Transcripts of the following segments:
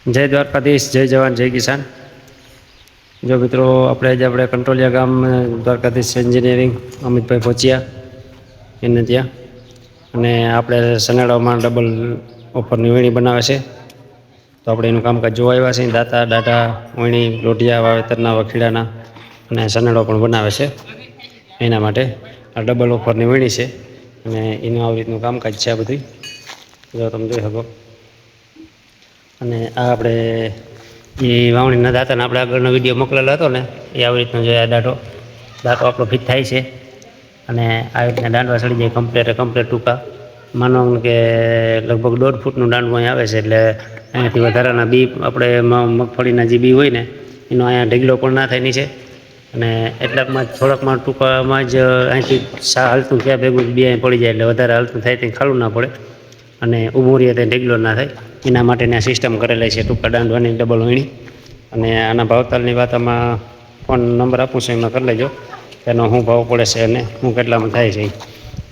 જય દ્વારકાધીશ, જય જવાન, જય કિસાન। જો મિત્રો આપણે કંટ્રોલિયા ગામ દ્વારકાધીશ એન્જિનિયરિંગ અમિતભાઈ પહોંચ્યા એને ત્યાં, અને આપણે સનેડામાં ડબલ ઓફરની વીણી બનાવે છે, તો આપણે એનું કામકાજ જોવા આવ્યા છીએ। દાતા દાઢા વીણી લોઢિયા વાવેતરના વખીડાના અને સનેડો પણ બનાવે છે। એના માટે આ ડબલ ઓફરની વીણી છે અને એનું આવી રીતનું કામકાજ છે આ બધું, જો તમે જોઈ શકો। અને આ આપણે એ વાવણીના દાંતાને આપણે આગળનો વિડીયો મોકલેલો હતો ને, એ આવી રીતનો જો આ દાંતો આપણો ફિટ થાય છે અને આવી રીતના દાંડવા સળી જાય કમ્પ્લેટ ટૂંકા। માનો કે લગભગ 1.5 ફૂટનું દાંડવું અહીં આવે છે, એટલે અહીંયાથી વધારાના બી આપણે મગફળીના જે બી હોય ને એનો અહીંયા ઢગલો પણ ના થાય નીચે, અને એટલાકમાં થોડાકમાં ટૂંકામાં જ અહીંથી હાલતું થયા ભેગું બી અહીં પડી જાય, એટલે વધારે હાલતું થાય ત્યાં ખાલું ના પડે અને ઊભું રહે ત્યાં ઢગલો ના થાય, એના માટેની આ સિસ્ટમ કરેલી છે ટૂંકા દાંડવાની ડબલ વીણી। અને આના ભાવતાલની વાત આમાં ફોન નંબર આપું છું, એમાં કરી લેજો એનો શું ભાવ પડે છે અને શું કેટલામાં થાય છે।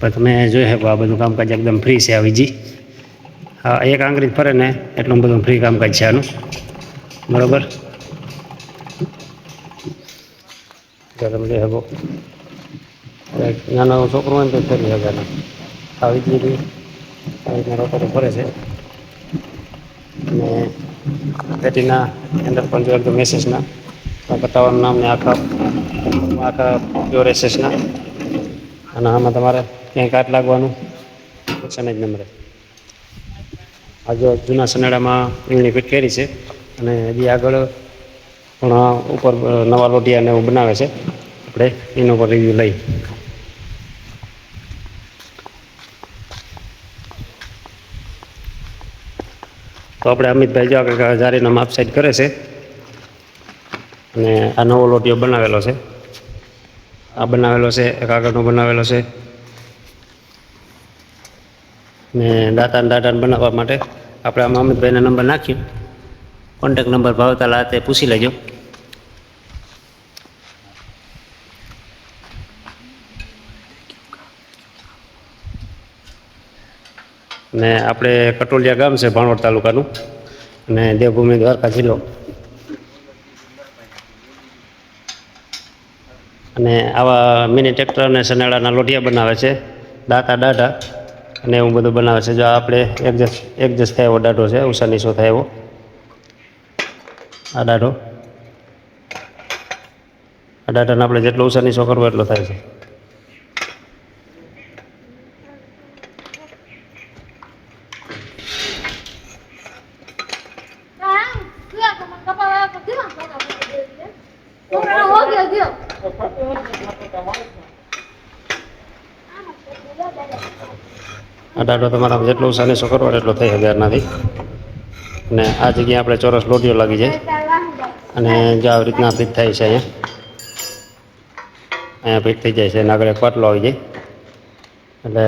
પણ તમે જોઈ શકો આ બધું કામકાજ એકદમ ફ્રી છે આ વીજી। હા, એક આંગળી ફરે ને એટલું બધું ફ્રી કામકાજ છે આનું, બરાબર। તમે જોઈ શકો નાનો છોકરો હોય ને તો ફરી શકે ના આ વીજળી રોટો ફરે છે। અને પેટીના અંદર પણ જો એકદમ મેસેજના બતાવવાનું નામ ને આખા પ્યોર એસેસના, અને આમાં તમારે ક્યાંય કાટ લાગવાનું ઓપ્શન જ ન મળે। આ જો જૂના સનેડામાં વીણી ફિટ કરી છે, અને હજી આગળ પણ ઉપર નવા લોટિયાને એવું બનાવે છે, આપણે એના ઉપર રિવ્યૂ લઈ। તો આપણે અમિતભાઈ જો આગળ જારીનો માપ સાઈડ કરે છે, અને આ નવો લોટિયો બનાવેલો છે, આ બનાવેલો છે, એક આગળનો બનાવેલો છે। ને દાંતાને બનાવવા માટે આપણે આમાં અમિતભાઈના નંબર નાખ્યું, કોન્ટેક નંબર ભાવતાલ આ તે પૂછી લેજો। ને આપણે કટોલિયા ગામ છે ભાણવડ તાલુકાનું, અને દેવભૂમિ દ્વારકા જિલ્લો। અને આવા મિની ટ્રેક્ટર અને સનેડાના લોઢિયા બનાવે છે, દાંતા દાઢા અને એવું બધું બનાવે છે। જો આપણે એડજસ્ટ થાય એવો દાઢો છે, ઊંચા નીચો થાય એવો આ દાઢો, આ દાઢાને આપણે જેટલો ઊંચા નીચો કરવો એટલો થાય છે। આ દાઢો તમારા જેટલો ઊંચા નીચો કરવો એટલો થઈ શકે એનાથી। અને આ જગ્યાએ આપણે ચોરસ લોટીઓ લાગી જાય, અને જો આવી રીતના ફિટ થાય છે અહીંયા ફિટ થઈ જાય છે, અને આગળ એક પાટલો આવી જાય, એટલે